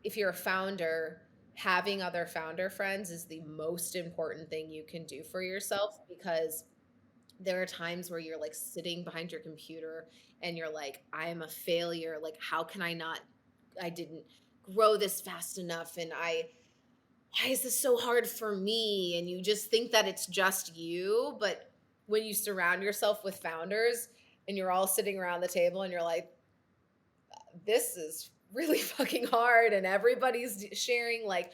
if you're a founder, having other founder friends is the most important thing you can do for yourself, because there are times where you're like sitting behind your computer and you're like, I am a failure. Like, how can I not? I didn't grow this fast enough. And why is this so hard for me? And you just think that it's just you. But when you surround yourself with founders and you're all sitting around the table and you're like, this is really fucking hard. And everybody's sharing, like,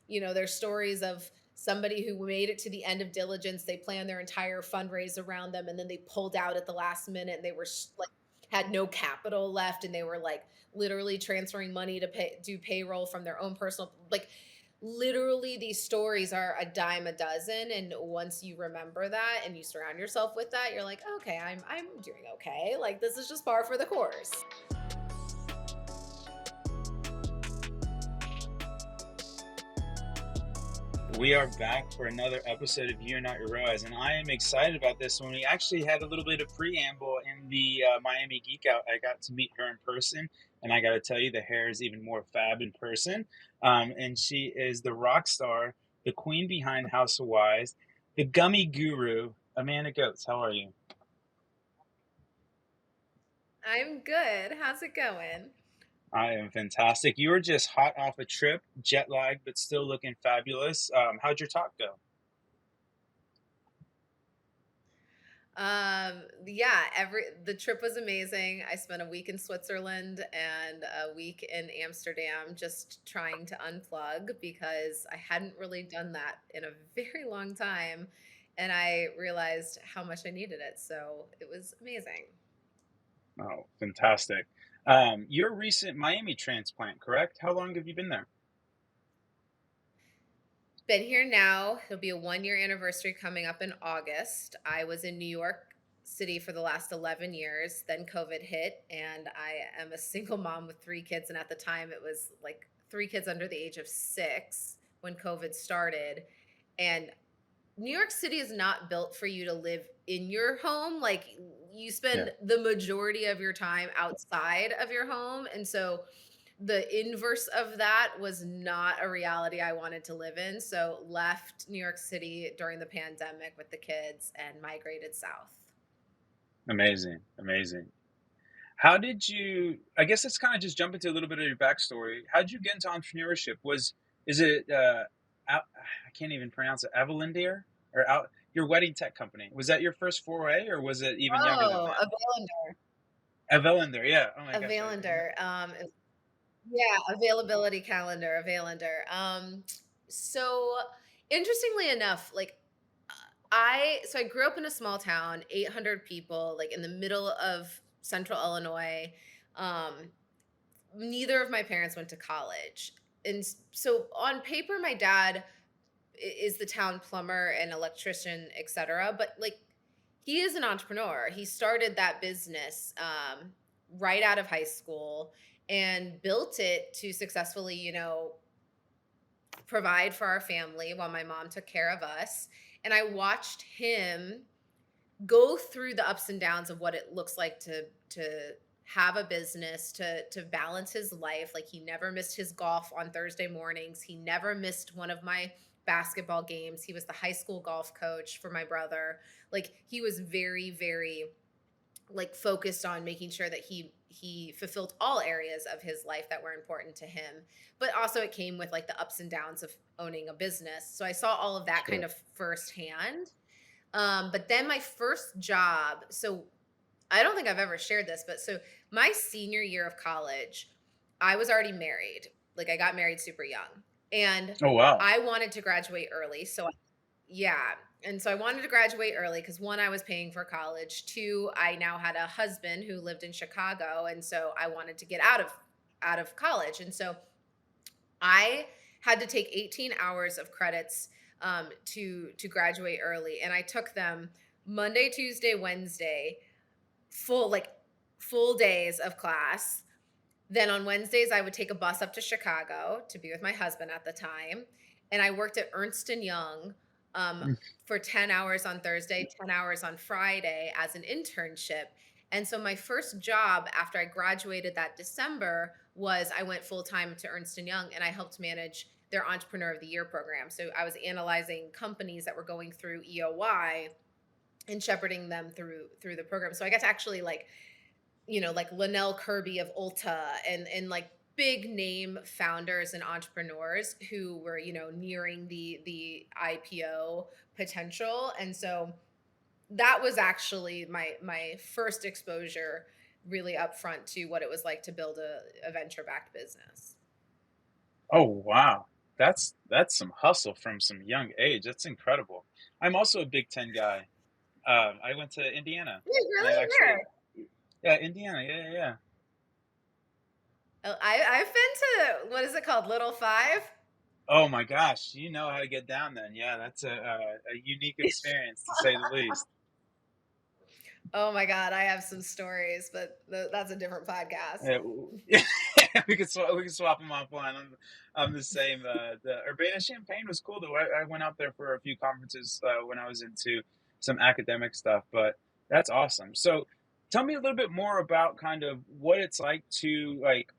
their stories of somebody who made it to the end of diligence. They planned their entire fundraise around them, and then they pulled out at the last minute, and they were like, had no capital left, and they were like literally transferring money to do payroll from their own personal, like, literally these stories are a dime a dozen. And once you remember that and you surround yourself with that, you're like, okay, I'm doing okay. Like, this is just par for the course. We are back for another episode of You're Not Your ROAS, and I am excited about this one. We actually had a little bit of preamble in the Miami Geek Out. I got to meet her in person, and I got to tell you, the hair is even more fab in person. And she is the rock star, the queen behind House of Wise, the gummy guru, Amanda Goetz. How are you? I'm good. How's it going? I am fantastic. You were just hot off a trip, jet lagged, but still looking fabulous. How'd your talk go? Yeah, the trip was amazing. I spent a week in Switzerland and a week in Amsterdam just trying to unplug, because I hadn't really done that in a very long time, and I realized how much I needed it. So it was amazing. Oh, fantastic. You're a recent Miami transplant, correct? How long have you been there? Been here now. It'll be a 1 year anniversary coming up in August. I was in New York City for the last 11 years. Then COVID hit, and I am a single mom with 3 kids. And at the time, it was like 3 kids under the age of 6 when COVID started. And New York City is not built for you to live in your home. Like, you Yeah. spend the majority of your time outside of your home. And so the inverse of that was not a reality I wanted to live in. So left New York City during the pandemic with the kids and migrated south. Amazing, amazing. How did you, I guess let's kind of just jump into a little bit of your backstory. How did you get into entrepreneurship? Is it, I can't even pronounce it, Avalinder? Or your wedding tech company? Was that your first foray, or was it even younger than Oh, that? a Valander. Avalinder, yeah. Oh my A gosh. Valander. Yeah, availability calendar, a Valander. So interestingly enough, like, I grew up in a small town, 800 people, like in the middle of central Illinois. Um, Neither of my parents went to college. And so on paper, my dad is the town plumber and electrician, etc. But like, he is an entrepreneur. He started that business right out of high school and built it to successfully, provide for our family while my mom took care of us. And I watched him go through the ups and downs of what it looks like to have a business, to balance his life. Like, he never missed his golf on Thursday mornings. He never missed one of my basketball games. He was the high school golf coach for my brother. Like, he was very, very, like, focused on making sure that he fulfilled all areas of his life that were important to him. But also, it came with like the ups and downs of owning a business. So I saw all of that kind Sure. of firsthand. But then my first job, so I don't think I've ever shared this, but so my senior year of college, I was already married. Like, I got married super young, and Oh, wow. I wanted to graduate early. Yeah. And so I wanted to graduate early because, one, I was paying for college. Two, I now had a husband who lived in Chicago. And so I wanted to get out of college. And so I had to take 18 hours of credits to graduate early, and I took them Monday, Tuesday, Wednesday, full days of class. Then on Wednesdays, I would take a bus up to Chicago to be with my husband at the time, and I worked at Ernst and Young um, Mm. for 10 hours on Thursday, 10 hours on Friday as an internship. And so my first job after I graduated that December was I went full time to Ernst and Young, and I helped manage their Entrepreneur of the Year program. So I was analyzing companies that were going through EOY and shepherding them through the program. So I got to actually like, like Linnell Kirby of Ulta and like big name founders and entrepreneurs who were, nearing the IPO potential. And so that was actually my first exposure really upfront to what it was like to build a venture backed business. Oh wow, that's some hustle from some young age. That's incredible. I'm also a Big Ten guy. I went to Indiana. Wait, I really? actually, Where? yeah, Indiana. Yeah, yeah, yeah. Oh, I've been to, what is it called, Little Five? Oh my gosh, you know how to get down then. Yeah, that's a unique experience to say the least. Oh my god, I have some stories, but that's a different podcast. Yeah, we could swap them offline. I'm the same. The Urbana Champagne was cool though. I went out there for a few conferences when I was into some academic stuff, but that's awesome. So, tell me a little bit more about kind of what it's like to like.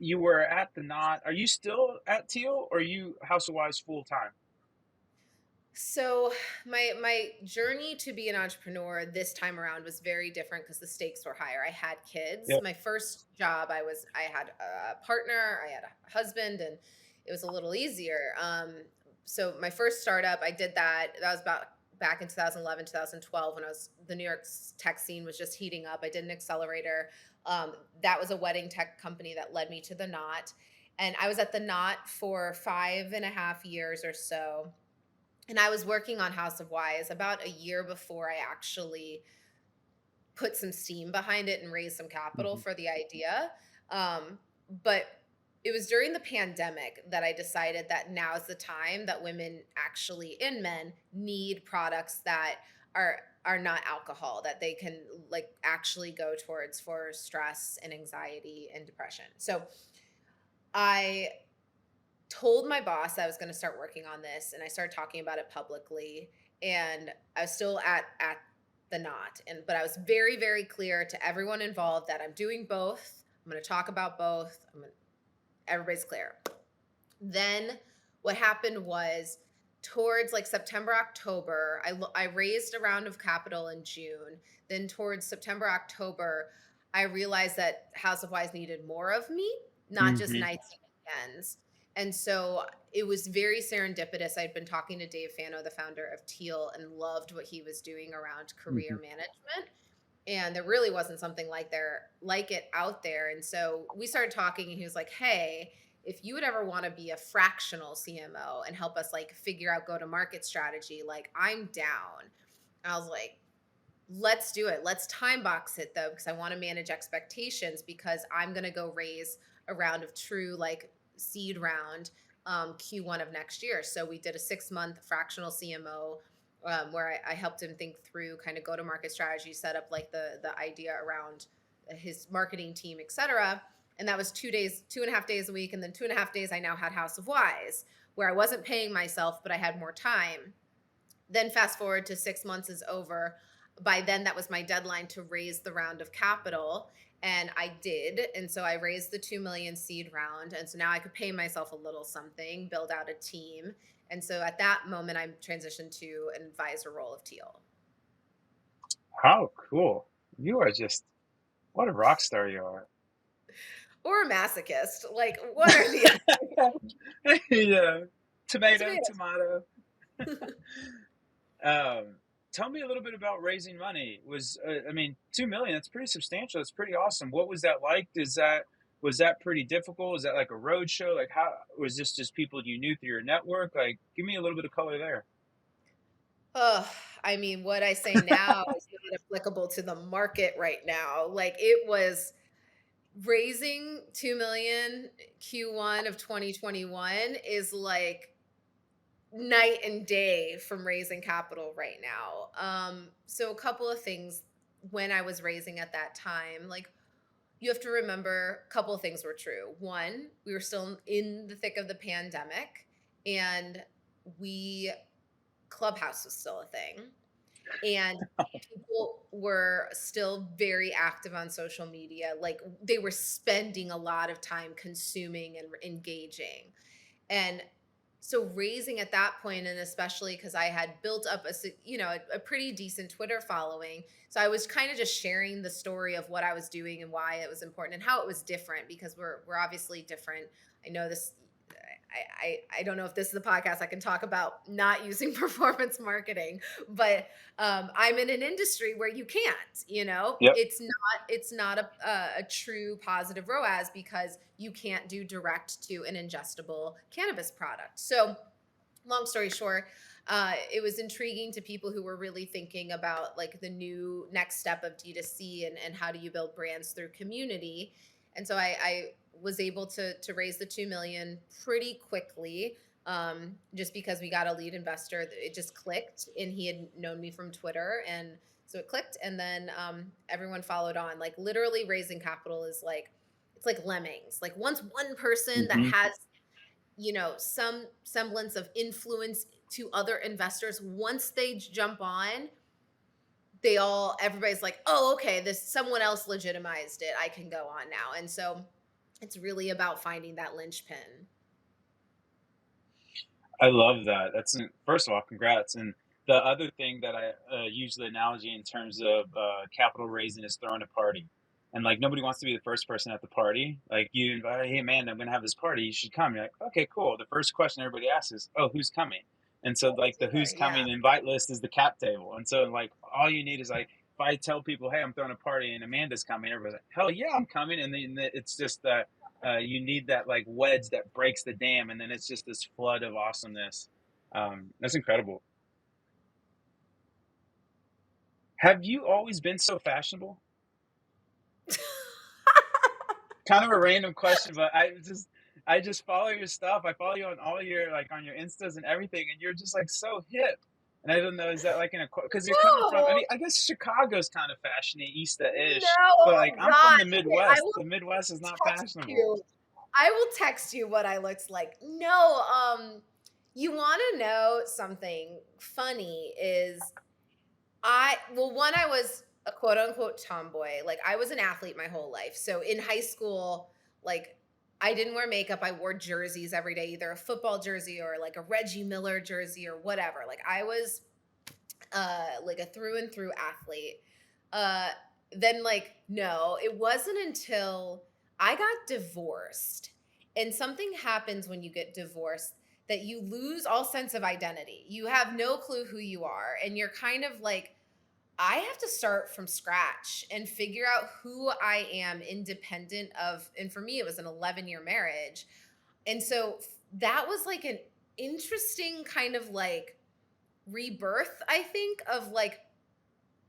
You were at the Knot. Are you still at Teal, or are you House of Wise full time? So my journey to be an entrepreneur this time around was very different because the stakes were higher. I had kids. Yep. My first job, I had a partner, I had a husband, and it was a little easier. So my first startup, I did that. That was about back in 2011, 2012, when the New York tech scene was just heating up. I did an accelerator. That was a wedding tech company that led me to the Knot, and I was at the Knot for 5.5 years or so, and I was working on House of Wise about a year before I actually put some steam behind it and raised some capital Hmm. for the idea. But it was during the pandemic that I decided that now is the time that women actually and men need products that are not alcohol, that they can like actually go towards for stress and anxiety and depression. So I told my boss I was going to start working on this, and I started talking about it publicly, and I was still at the Knot, but I was very very clear to everyone involved that I'm doing both. I'm going to talk about both. Everybody's clear. Then what happened was towards like September, October, I raised a round of capital in June. Then towards September, October, I realized that House of Wise needed more of me, not just Hmm. nights and weekends. And so it was very serendipitous. I'd been talking to Dave Fano, the founder of Teal, and loved what he was doing around career Hmm. management. And there really wasn't something like it out there. And so we started talking, and he was like, "Hey, if you would ever want to be a fractional CMO and help us like figure out go to market strategy, like I'm down." I was like, "Let's do it. Let's time box it though, because I want to manage expectations, because I'm going to go raise a round of true like seed round Q1 of next year." So we did a 6-month fractional CMO, where I helped him think through kind of go to market strategy, set up like the idea around his marketing team, etc. And that was 2 days, 2.5 days a week. And then 2.5 days, I now had House of Wise, where I wasn't paying myself, but I had more time. Then fast forward to 6 months is over. By then, that was my deadline to raise the round of capital. And I did. And so I raised the 2 million seed round. And so now I could pay myself a little something, build out a team. And so at that moment, I transitioned to an advisor role of Teal. How cool! You are just what a rock star you are. Or a masochist. Like one or the Yeah, tomato, other. tomato. Um, Tell me a little bit about raising money. I mean, 2 million? That's pretty substantial. That's pretty awesome. What was that like? Was that pretty difficult? Was that like a road show? Like, how was this just people you knew through your network? Like, give me a little bit of color there. Oh, I mean, what I say now is not applicable to the market right now. Like it was raising 2 million Q1 of 2021 is like night and day from raising capital right now. So a couple of things when I was raising at that time, like you have to remember a couple of things were true. One, we were still in the thick of the pandemic, and we Clubhouse was still a thing. And people were still very active on social media. Like they were spending a lot of time consuming and engaging. And so raising at that point, and especially because I had built up a pretty decent Twitter following. So I was kind of just sharing the story of what I was doing and why it was important and how it was different, because we're obviously different. I know this. I don't know if this is the podcast I can talk about not using performance marketing, but I'm in an industry where you can't. Yep. It's not a true positive ROAS because you can't do direct to an ingestible cannabis product. So long story short, it was intriguing to people who were really thinking about like the new next step of D2C, and how do you build brands through community. And so I was able to raise the 2 million pretty quickly, just because we got a lead investor. It just clicked, and he had known me from Twitter, and so it clicked. And then everyone followed on. Like literally raising capital is like, it's like lemmings. Like once one person that Hmm. has some semblance of influence to other investors, once they jump on, everybody's like, oh, okay, this someone else legitimized it, I can go on now. And so it's really about finding that linchpin. I love that. First of all, congrats. And the other thing that I use the analogy in terms of capital raising is throwing a party. And like nobody wants to be the first person at the party. Like you invite, hey man, I'm gonna have this party. You should come. You're like, okay, cool. The first question everybody asks is, oh, who's coming? And so like the who's Yeah. coming invite list is the cap table. And so like all you need is like if I tell people, hey, I'm throwing a party and Amanda's coming, everybody's like, hell yeah, I'm coming. And then it's just that you need that like wedge that breaks the dam, and then it's just this flood of awesomeness. That's incredible. Have you always been so fashionable? Kind of a random question, but I just follow your stuff. I follow you on all your like on your instas and everything, and you're just like so hip. And I don't know, is that like in a because you're coming from? I No, mean, I guess Chicago's kind of fashiony, no, Easta-ish, but like oh I'm from God. the Okay, I Midwest. will The Midwest is not text fashionable. you. I will text you what I looked like. No, you want to know something funny is I was a quote unquote tomboy. Like I was an athlete my whole life. So in high school, like I didn't wear makeup. I wore jerseys every day, either a football jersey or like a Reggie Miller jersey or whatever. Like I was like a through and through athlete. Uh then like no, it wasn't until I got divorced. And something happens when you get divorced that you lose all sense of identity. You have no clue who you are, and you're kind of like, I have to start from scratch and figure out who I am independent of. And for me, it was an 11-year marriage. And so that was like an interesting kind of like rebirth, I think, of like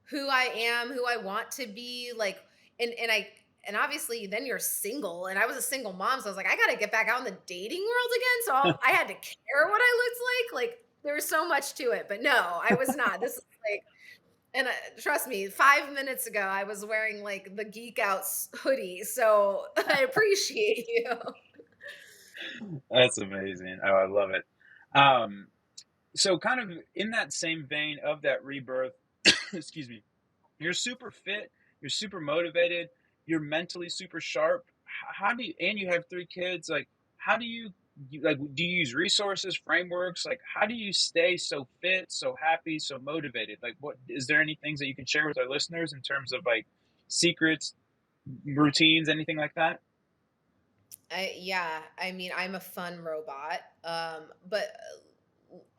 who I am, who I want to be. Like, and obviously then you're single, and I was a single mom. So I was like, I got to get back out in the dating world again. So I had to care what I looked like. Like, there was so much to it. But no, I was not. This is like, and trust me, 5 minutes ago, I was wearing like the Geek Outs hoodie. So I appreciate you. That's amazing. Oh, I love it. Um, so kind of in that same vein of that rebirth, excuse me, you're super fit, you're super motivated, you're mentally super sharp. How do you, and you have three kids, like how do like do you use resources, frameworks? Like how do you stay so fit, so happy, so motivated? Like what is there any things that you can share with our listeners in terms of like secrets, routines, anything like that? Yeah, I mean, I'm a fun robot. But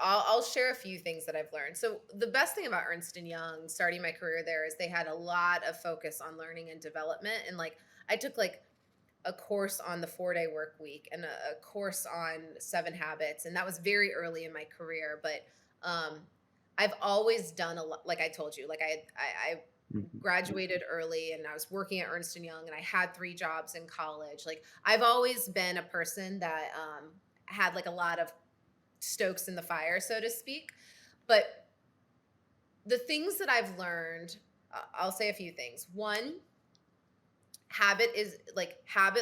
I'll share a few things that I've learned. So the best thing about Ernst and Young, starting my career there, is they had a lot of focus on learning and development. And like I took like a course on the 4-day work week and a course on 7 habits, and that was very early in my career. But um, I've always done a lot. Like I told you, like I Mhm. graduated early, and I was working at Ernst and Young, and I had 3 jobs in college. Like I've always been a person that had like a lot of stokes in the fire, so to speak. But the things that I've learned, I'll say a few things. One, habit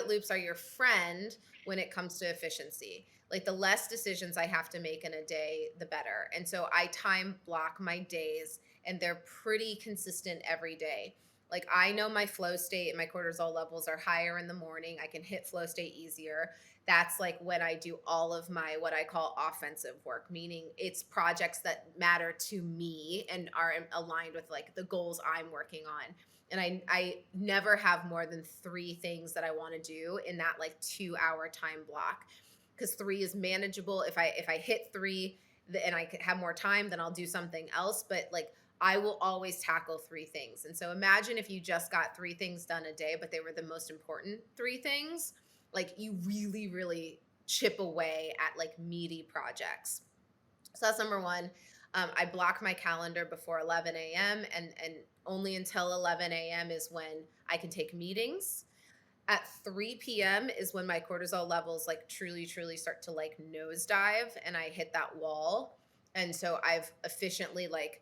loops are your friend when it comes to efficiency. Like the less decisions I have to make in a day, the better. And so I time block my days, and they're pretty consistent every day. Like I know my flow state and my cortisol levels are higher in the morning. I can hit flow state easier. That's like when I do all of my what I call offensive work, meaning it's projects that matter to me and are aligned with like the goals I'm working on. And I never have more than 3 things that I want to do in that like 2 hour time block, because 3 is manageable. If I hit 3 and I could have more time, then I'll do something else. But like I will always tackle 3 things. And so imagine if you just got 3 things done a day, but they were the most important 3 things. Like you really, really chip away at like meaty projects. So that's number one. I block my calendar before 11 a.m. and only until 11 a.m. is when I can take meetings. At 3 p.m. is when my cortisol levels like truly, truly start to like nosedive and I hit that wall. And so I've efficiently like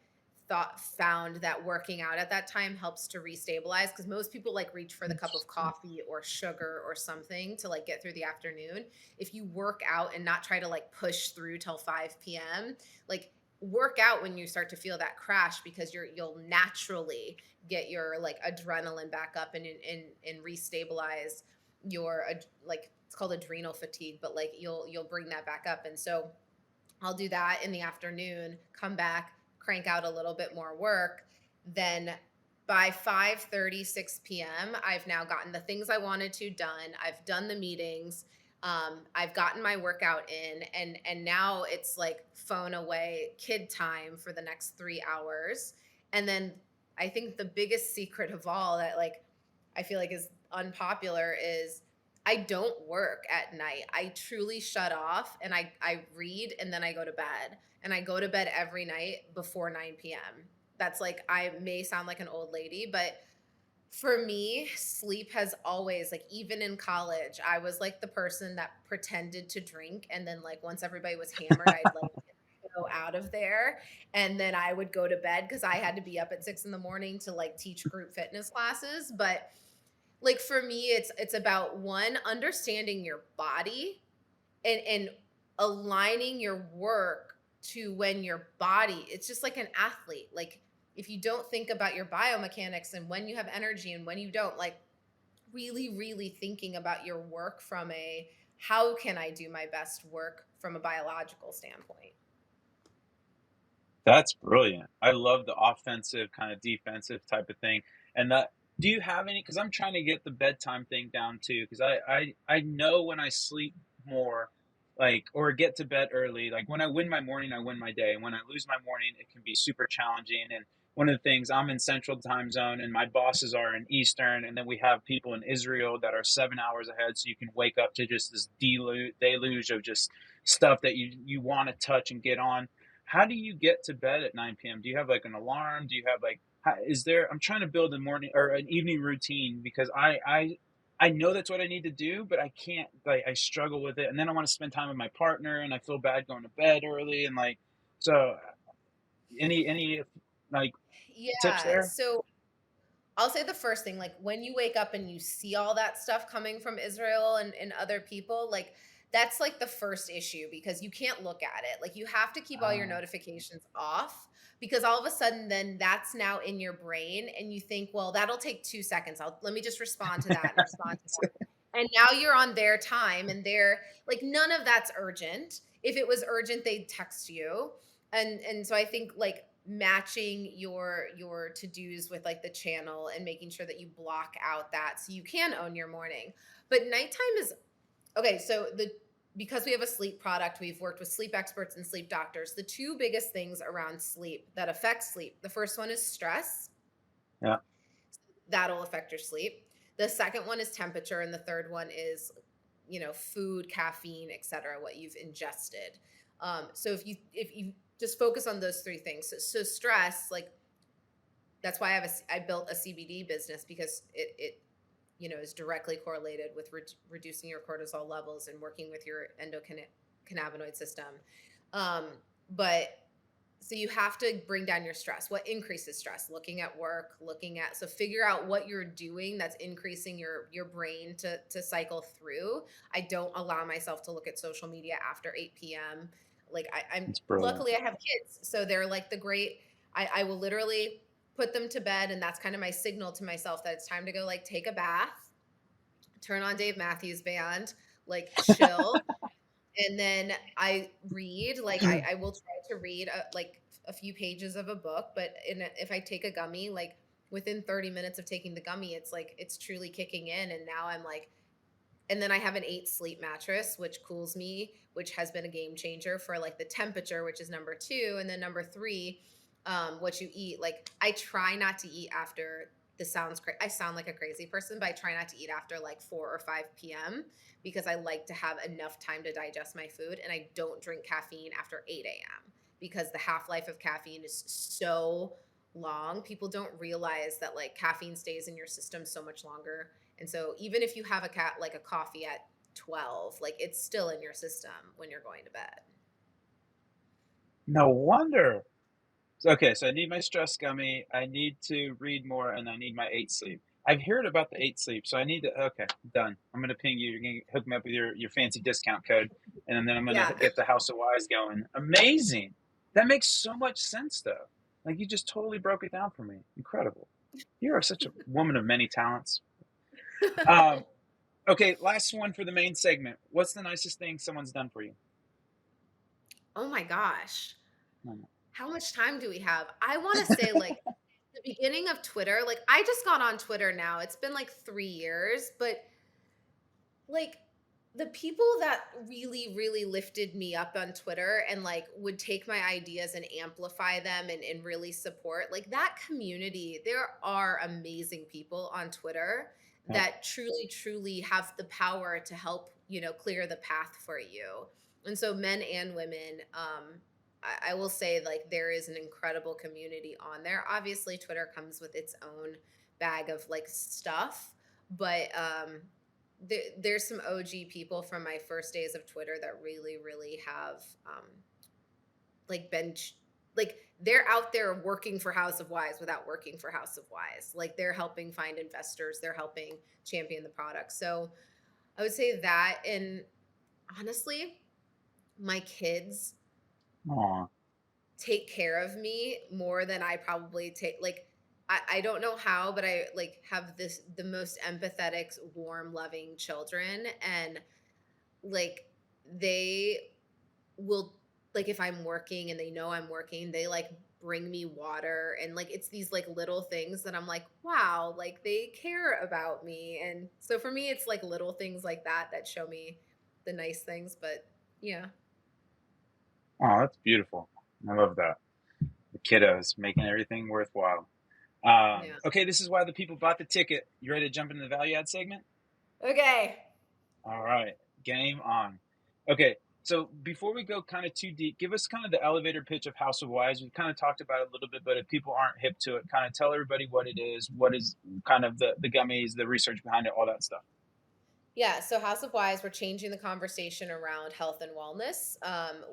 found that working out at that time helps to restabilize, because most people like reach for the cup of Interesting. coffee or sugar or something to like get through the afternoon. If you work out and not try to like push through till 5 p.m., like work out when you start to feel that crash, because you'll naturally get your like adrenaline back up and restabilize your like it's called adrenal fatigue, but like you'll bring that back up. And so I'll do that in the afternoon, come back, crank out a little bit more work. Then by 5:30, 6 p.m., I've now gotten the things I wanted to done. I've done the meetings. I've gotten my workout in, and now it's like phone away kid time for the next 3 hours. And then I think the biggest secret of all that like I feel like is unpopular is I don't work at night. I truly shut off and I read and then I go to bed. And I go to bed every night before 9 p.m. That's like I may sound like an old lady, but for me, sleep has always like even in college, I was like the person that pretended to drink, and then like once everybody was hammered, I'd like go out of there, and then I would go to bed because I had to be up at 6 in the morning to like teach group fitness classes. But like for me, it's about one, understanding your body and aligning your work to when your body, it's just like an athlete. Like if you don't think about your biomechanics and when you have energy and when you don't, like really, really thinking about your work from a how can I do my best work from a biological standpoint. That's brilliant. I love the offensive kind of defensive type of thing. And that, do you have any? Because I'm trying to get the bedtime thing down too. Because I know when I sleep more, like or get to bed early, like when I win my morning, I win my day. And when I lose my morning, it can be super challenging. And one of the things, I'm in Central Time Zone, and my bosses are in Eastern, and then we have people in Israel that are 7 hours ahead. So you can wake up to just this deluge of just stuff that you want to touch and get on. How do you get to bed at 9 p.m.? Do you have like an alarm? Do you have like, is there, I'm trying to build a morning or an evening routine because I know that's what I need to do, but I can't, like, I struggle with it. And then I want to spend time with my partner and I feel bad going to bed early. And like, so any like tips Yeah. there? So I'll say the first thing, like when you wake up and you see all that stuff coming from Israel and other people, like that's like the first issue, because you can't look at it. Like you have to keep all your Uh, notifications off, because all of a sudden then that's now in your brain and you think, well, that'll take 2 seconds. Let me just respond to that and respond to that. And now you're on their time and they're like, none of that's urgent. If it was urgent, they'd text you. And so I think like matching your to-dos with like the channel and making sure that you block out that so you can own your morning. But nighttime is okay. So the because we have a sleep product, we've worked with sleep experts and sleep doctors. The 2 biggest things around sleep that affect sleep, the first one is stress. yeah. That'll affect your sleep. The second one is temperature, and the third one is food, caffeine, etc., what you've ingested. So if you just focus on those 3 things. So stress, like that's why I built a CBD business, because it is directly correlated with reducing your cortisol levels and working with your endocannabinoid system. Um, but so you have to bring down your stress. What increases stress? Looking at work, so figure out what you're doing that's increasing your brain to cycle through. I don't allow myself to look at social media after 8 p.m. Like I'm It's brilliant. luckily I have kids, so they're like the great I will literally put them to bed, and that's kind of my signal to myself that it's time to go like take a bath, turn on Dave Matthews Band, like chill. And then I read, like I will try to read like a few pages of a book, but if I take a gummy, like within 30 minutes of taking the gummy, it's like it's truly kicking in. And now I'm like, and then I have an 8 sleep mattress, which cools me, which has been a game changer for like the temperature, which is number two. And then number three, what you eat. Like I try not to eat after, I sound like a crazy person, but I try not to eat after like 4 or 5 p.m. because I like to have enough time to digest my food. And I don't drink caffeine after 8 a.m. because the half life of caffeine is so long. People don't realize that like caffeine stays in your system so much longer, and so even if you have like a coffee at 12, like it's still in your system when you're going to bed. No wonder. Okay, so I need my stress gummy, I need to read more, and I need my 8 sleep. I've heard about the 8 sleep, so I need to. Okay, done. I'm gonna ping you. You're gonna hook me up with your fancy discount code, and then I'm gonna Yeah. get the House of Wise going. Amazing. That makes so much sense, though. Like you just totally broke it down for me. Incredible. You are such a woman of many talents. Um, okay, last one for the main segment. What's the nicest thing someone's done for you? Oh my gosh. Hmm. How much time do we have? I want to say like the beginning of Twitter, like I just got on Twitter now. It's been like 3 years, but like the people that really lifted me up on Twitter and like would take my ideas and amplify them and really support like that community, there are amazing people on Twitter Yeah. that truly have the power to help, clear the path for you. And so men and women, I will say like there is an incredible community on there. Obviously Twitter comes with its own bag of like stuff, but there's some OG people from my first days of Twitter that really have like like they're out there working for House of Wise without working for House of Wise. Like they're helping find investors, they're helping champion the product. So I would say that, and honestly, my kids Aw. take care of me more than I probably take. Like I don't know how, but I like have the most empathetic, warm, loving children, and like they will, like if I'm working and they know I'm working, they like bring me water, and like it's these like little things that I'm like, wow, like they care about me. And so for me it's like little things like that that show me the nice things, but yeah. Oh, that's beautiful. I love that. The kiddos making everything worthwhile. Yeah. Okay, this is why the people bought the ticket. You ready to jump into the value add segment? Okay. All right, game on. Okay, so before we go kind of too deep, give us kind of the elevator pitch of House of Wise. We kind of talked about it a little bit, but if people aren't hip to it, kind of tell everybody what is kind of the gummies, the research behind it, all that stuff. Yeah, so House of Wise, we're changing the conversation around health and wellness.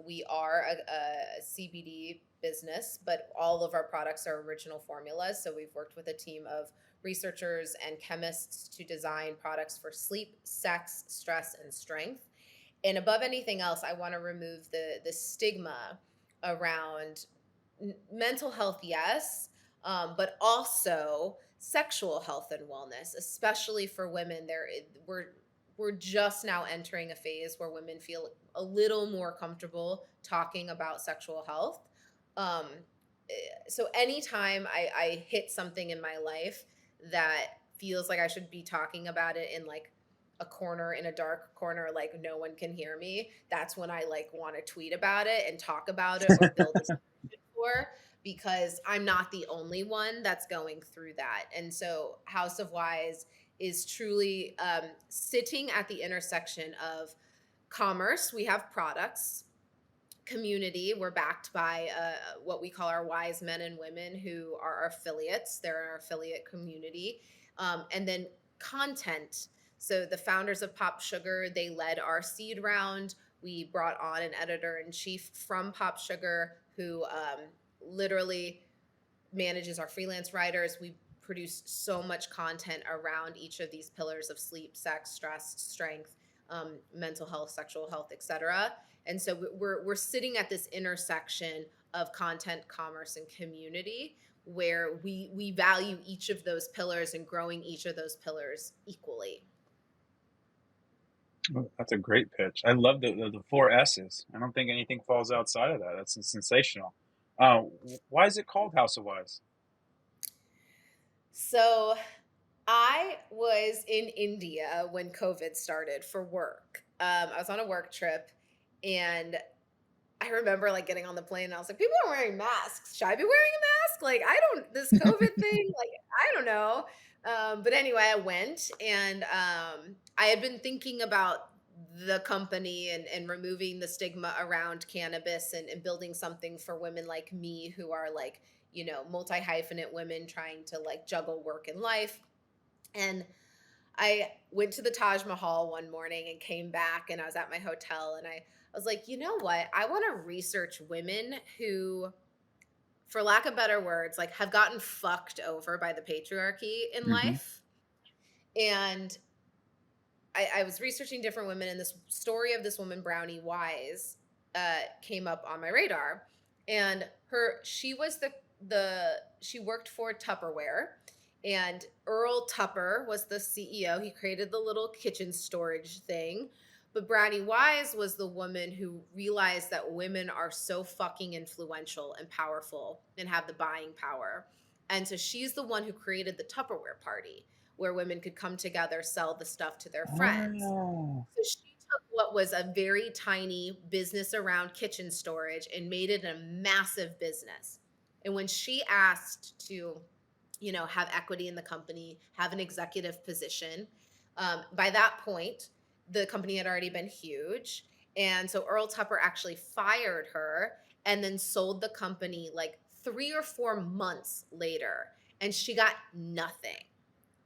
We are a CBD business, but all of our products are original formulas. So we've worked with a team of researchers and chemists to design products for sleep, sex, stress, and strength. And above anything else, I want to remove the stigma around mental health, yes, but also sexual health and wellness, especially for women. We're just now entering a phase where women feel a little more comfortable talking about sexual health. Um, so anytime I hit something in my life that feels like I should be talking about it in like a corner, in a dark corner, like no one can hear me, that's when I like want to tweet about it and talk about it or build a solution for, because I'm not the only one that's going through that. And so House of Wise is truly sitting at the intersection of commerce. We have products, community. We're backed by what we call our wise men and women who are our affiliates. They're our affiliate community. And then content. So the founders of Pop Sugar, they led our seed round. We brought on an editor in chief from Pop Sugar who literally manages our freelance writers. We produce so much content around each of these pillars of sleep, sex, stress, strength. mental health, sexual health, etc. And so we're sitting at this intersection of content, commerce, and community, where we value each of those pillars and growing each of those pillars equally. Oh, that's a great pitch. I love the four S's. I don't think anything falls outside of that. That's sensational. Why is it called House of Wise? So I was in India when COVID started for work. I was on a work trip, and I remember like getting on the plane and I was like, people are wearing masks. Should I be wearing a mask? Like, I don't, this COVID thing, like, I don't know. But anyway, I went, and I had been thinking about the company and removing the stigma around cannabis, and building something for women like me who are like, multi hyphenate women trying to like juggle work and life. And I went to the Taj Mahal one morning and came back, and I was at my hotel, and I was like, you know what? I want to research women who, for lack of better words, like have gotten fucked over by the patriarchy in Hmm. life. And I was researching different women, and this story of this woman, Brownie Wise, came up on my radar. And she was she worked for Tupperware, and Earl Tupper was the CEO. He created the little kitchen storage thing. But Brownie Wise was the woman who realized that women are so fucking influential and powerful and have the buying power. And so she's the one who created the Tupperware party, where women could come together, sell the stuff to their friends. Oh, So she took what was a very tiny business around kitchen storage and made it a massive business. And when she asked to, have equity in the company, have an executive position, by that point, the company had already been huge. And so Earl Tupper actually fired her and then sold the company like 3 or 4 months later. And she got nothing.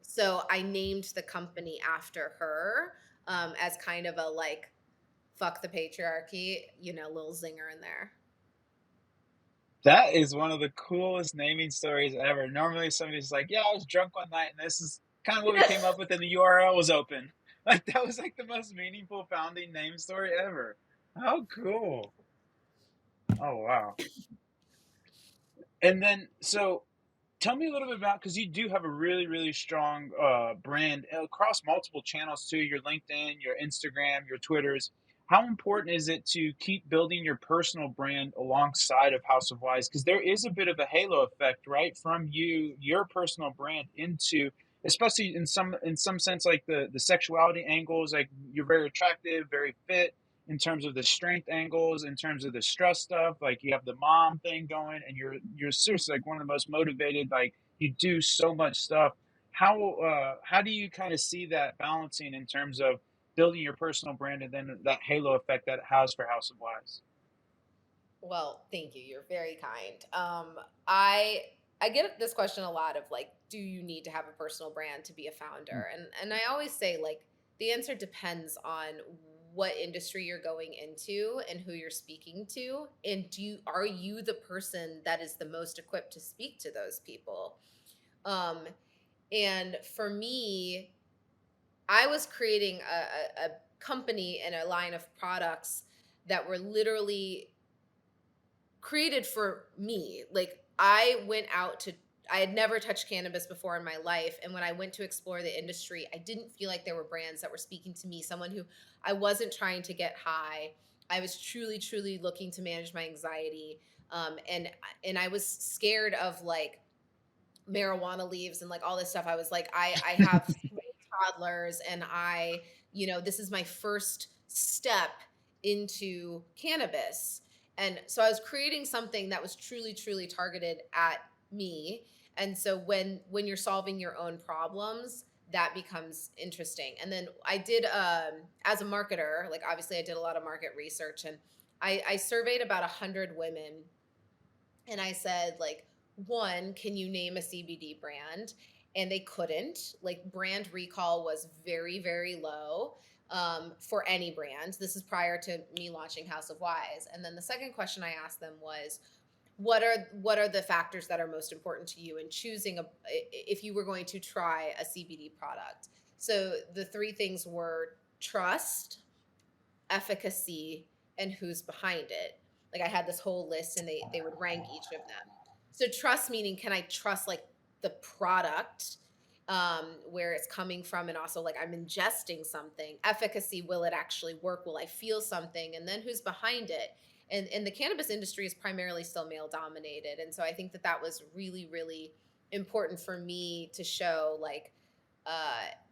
So I named the company after her, as kind of a like, fuck the patriarchy, little zinger in there. that is one of the coolest naming stories ever. Normally, somebody's like, "Yeah, I was drunk one night, and this is kind of what we came up with, and the URL was open." Like that was like the most meaningful founding name story ever. How cool! Oh wow! And then, so tell me a little bit about, because you do have a really really strong brand across multiple channels too, your LinkedIn, your Instagram, your Twitters. How important is it to keep building your personal brand alongside of House of Wise? Because there is a bit of a halo effect, right, from your personal brand into, especially in some sense, like the sexuality angles, like you're very attractive, very fit, in terms of the strength angles, in terms of the stress stuff. Like you have the mom thing going, and you're seriously like one of the most motivated. Like you do so much stuff. How do you kind of see that balancing in terms of building your personal brand and then that halo effect that it has for House of Wise? Well, thank you. You're very kind. I get this question a lot of like, do you need to have a personal brand to be a founder? And I always say like the answer depends on what industry you're going into and who you're speaking to, and are you the person that is the most equipped to speak to those people? Um, and for me, I was creating a company and a line of products that were literally created for me. Like I had never touched cannabis before in my life. And when I went to explore the industry, I didn't feel like there were brands that were speaking to me, someone who I wasn't trying to get high. I was truly, truly looking to manage my anxiety. And I was scared of like marijuana leaves and like all this stuff. I was like, I have 3 toddlers, and this is my first step into cannabis. And so I was creating something that was truly, truly targeted at me. And so when you're solving your own problems, that becomes interesting. And then I did, as a marketer, like obviously I did a lot of market research, and I surveyed about 100 women, and I said, like, one, can you name a CBD brand? And they couldn't. Like, brand recall was very, very low, for any brand. This is prior to me launching House of Wise. And then the second question I asked them was, what are the factors that are most important to you in choosing if you were going to try a CBD product? So the three things were trust, efficacy, and who's behind it. Like I had this whole list and they would rank each of them. So trust meaning can I trust like the product, where it's coming from, and also like I'm ingesting something. Efficacy, will it actually work? Will I feel something? And then who's behind it? And the cannabis industry is primarily still male dominated. And so I think that that was really, really important for me to show like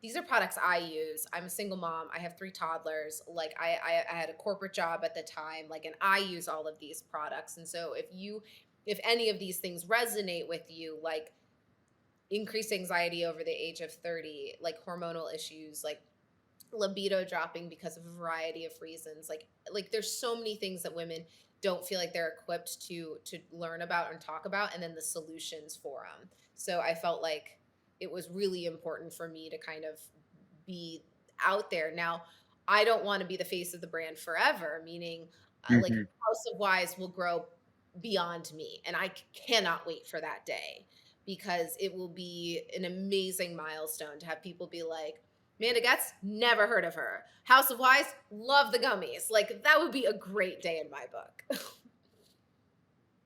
these are products I use. I'm a single mom. I have three toddlers. Like I had a corporate job at the time. Like, and I use all of these products. And so if any of these things resonate with you, like increased anxiety over the age of 30, like hormonal issues, like libido dropping because of a variety of reasons, like there's so many things that women don't feel like they're equipped to learn about and talk about, and then the solutions for them. So I felt like it was really important for me to kind of be out there. Now I don't want to be the face of the brand forever, meaning like Hmm. House of Wise will grow beyond me, and I cannot wait for that day, because it will be an amazing milestone to have people be like, Amanda Goetz, never heard of her. House of Wise, love the gummies. Like that would be a great day in my book.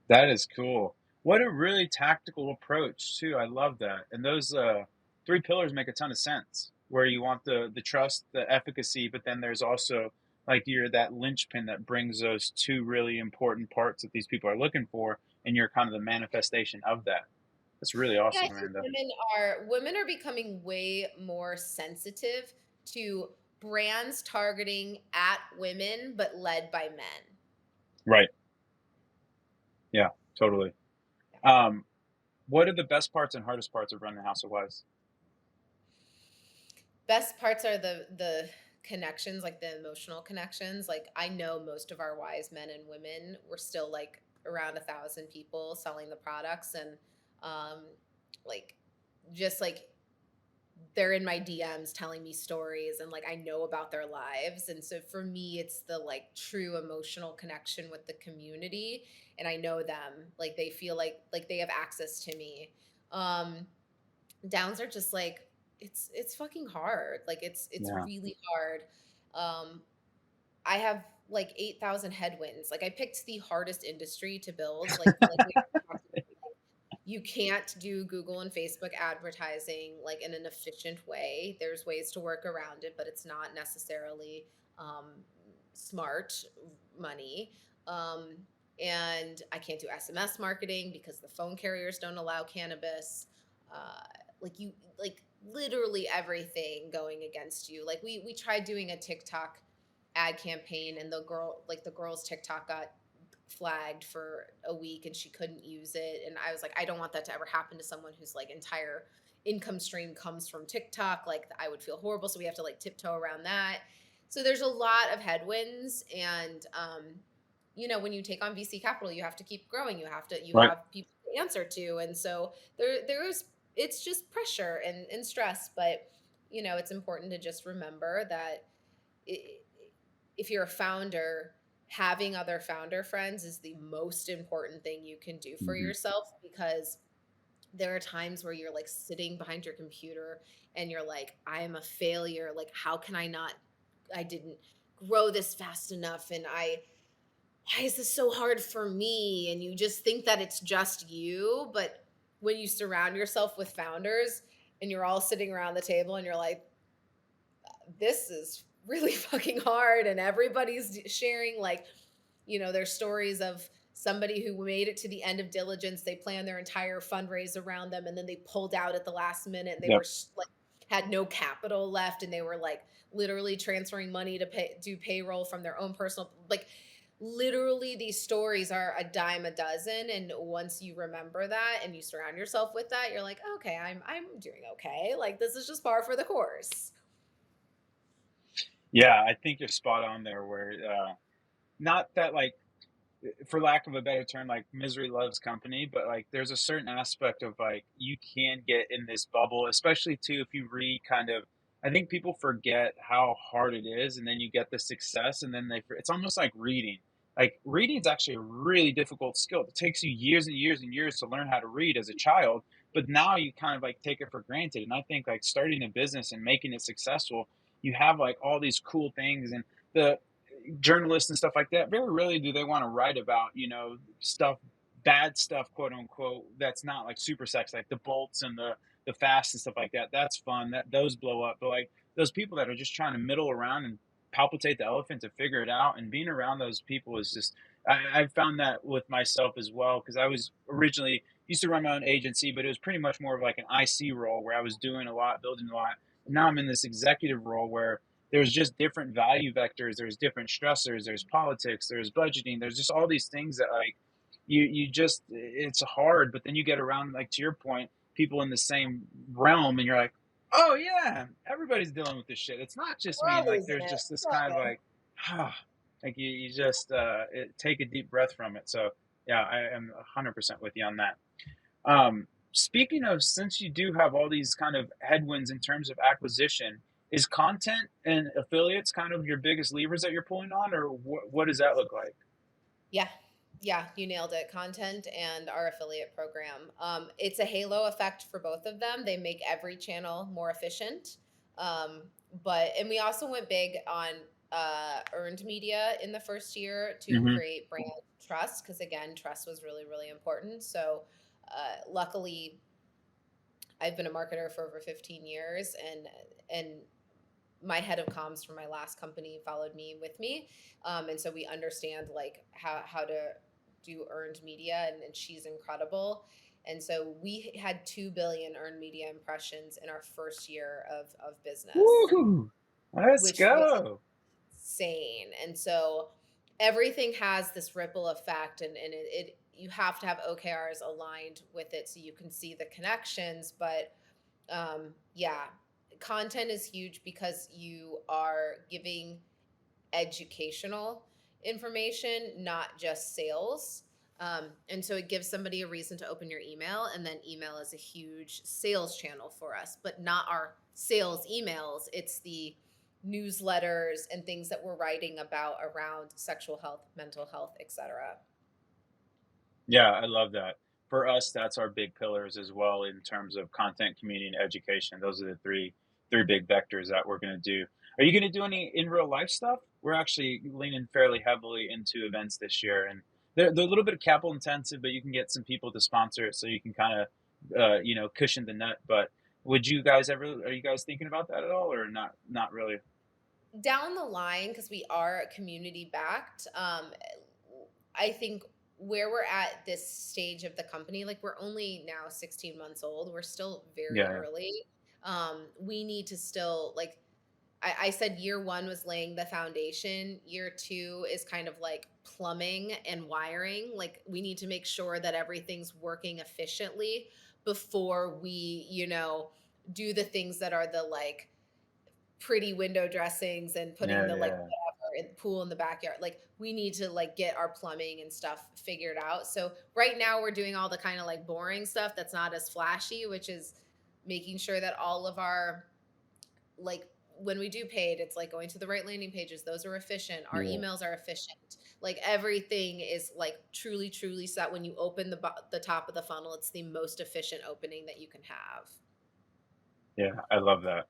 That is cool. What a really tactical approach too. I love that. And those three pillars make a ton of sense. Where you want the trust, the efficacy, but then there's also like you're that linchpin that brings those two really important parts that these people are looking for, and you're kind of the manifestation of that. That's really Yeah, I awesome, think Amanda. women are becoming way more sensitive to brands targeting at women but led by men. Right. Yeah, totally. Um, what are the best parts and hardest parts of running House of Wise? Best parts are the connections, like the emotional connections. Like I know most of our wise men and women were still like around 1,000 people selling the products, and um like just like they're in my DMs telling me stories, and like I know about their lives. And so for me it's the like true emotional connection with the community, and I know them, like they feel like they have access to me. Um Downs are just like it's fucking hard. Like it's Yeah. really hard. Um I have like 8,000 headwinds. Like I picked the hardest industry to build. Like we talked about, you can't do Google and Facebook advertising like in an efficient way. There's ways to work around it, but it's not necessarily um, smart money. Um, and I can't do SMS marketing because the phone carriers don't allow cannabis. Uh, like you, like literally everything going against you. Like we tried doing a TikTok ad campaign, and the girl's TikTok got flagged for a week and she couldn't use it. And I was like, I don't want that to ever happen to someone whose like entire income stream comes from TikTok. Like I would feel horrible. So we have to like tiptoe around that. So there's a lot of headwinds. And when you take on VC capital, you have to keep growing. You Right. have people to answer to. And so there is it's just pressure and stress. But it's important to just remember that I if you're a founder, having other founder friends is the most important thing you can do for Hmm. yourself, because there are times where you're like sitting behind your computer and you're like, I am a failure. Like, how can I didn't grow this fast enough. And why is this so hard for me? And you just think that it's just you. But when you surround yourself with founders and you're all sitting around the table and you're like, this is really fucking hard, and everybody's sharing like there's stories of somebody who made it to the end of diligence. They planned their entire fundraise around them, and then they pulled out at the last minute, and they were Yep. like had no capital left, and they were like literally transferring money to do payroll from their own personal, like literally these stories are a dime a dozen. And once you remember that and you surround yourself with that, you're like, okay, I'm doing okay. Like this is just par for the course. Yeah, I think you're spot on there. Where not that like for lack of a better term, like misery loves company, but like there's a certain aspect of like you can get in this bubble, especially too if you read kind of. I think people forget how hard it is, and then you get the success, and then it's almost like reading. Like reading is actually a really difficult skill. It takes you years and years and years to learn how to read as a child, but now you kind of like take it for granted. And I think like starting a business and making it successful, you have like all these cool things, and the journalists and stuff like that, very rarely do they want to write about, stuff, bad stuff, quote unquote, that's not like super sex, like the bolts and the fast and stuff like that. That's fun. That those blow up. But like those people that are just trying to middle around and palpitate the elephant to figure it out, and being around those people is just, I found that with myself as well, because I was originally used to run my own agency, but it was pretty much more of like an IC role where I was doing a lot, building a lot. And now I'm in this executive role where there's just different value vectors, there's different stressors, there's politics, there's budgeting, there's just all these things that like you just, it's hard. But then you get around, like to your point, people in the same realm, and you're like, oh yeah, everybody's dealing with this shit, it's not just We're me. all And like losing there's it. just this It's all kind of good. like like you just take a deep breath from it. So yeah, I am 100% with you on that. Speaking of, since you do have all these kind of headwinds in terms of acquisition, is content and affiliates kind of your biggest levers that you're pulling on, or what does that look like? Yeah. Yeah, you nailed it. Content and our affiliate program. It's a halo effect for both of them. They make every channel more efficient. And we also went big on earned media in the first year to Hmm. create brand trust, because again, trust was really, really important. So luckily, I've been a marketer for over 15 years, and my head of comms from my last company followed me with me, and so we understand like how to do earned media, and she's incredible. And so we had 2 billion earned media impressions in our first year of business, Woohoo! Let's which was go. insane. And so everything has this ripple effect, and it you have to have OKRs aligned with it so you can see the connections. But yeah, content is huge because you are giving educational information, not just sales. And so it gives somebody a reason to open your email, and then email is a huge sales channel for us, but not our sales emails. It's the newsletters and things that we're writing about around sexual health, mental health, etc. Yeah, I love that. For us, that's our big pillars as well in terms of content, community, and education. Those are the three big vectors that we're going to do. Are you going to do any in real life stuff? We're actually leaning fairly heavily into events this year, and they're a little bit capital intensive, but you can get some people to sponsor it, so you can kind of cushion the nut. But would you guys ever? Are you guys thinking about that at all, or not? Not really. Down the line, because we are community backed, I think where we're at this stage of the company, like we're only now 16 months old, we're still very Yeah, early. We need to still like, I said year one was laying the foundation. Year two is kind of like plumbing and wiring. Like we need to make sure that everything's working efficiently before we, do the things that are the like pretty window dressings and putting yeah, the like yeah, whatever in the pool in the backyard. Like we need to like get our plumbing and stuff figured out. So right now we're doing all the kind of like boring stuff that's not as flashy, which is making sure that all of our like when we do paid, it's like going to the right landing pages. Those are efficient. Our yeah. emails are efficient. Like everything is like truly, truly set. When you open the top of the funnel, it's the most efficient opening that you can have. Yeah, I love that.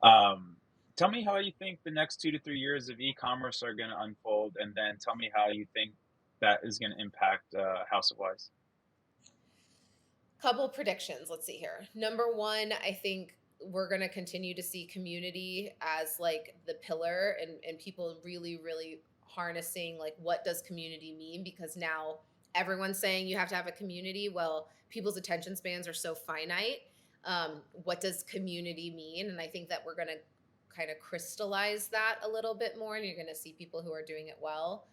Um, Tell me how you think the next 2 to 3 years of e-commerce are going to unfold, and then tell me how you think that is going to impact House of Wise. Couple predictions. Let's see here. Number one, I think we're going to continue to see community as like the pillar, and people really, really harnessing like what does community mean, because now everyone's saying you have to have a community. Well, people's attention spans are so finite. What does community mean? And I think that we're going to kind of crystallize that a little bit more, and you're going to see people who are doing it well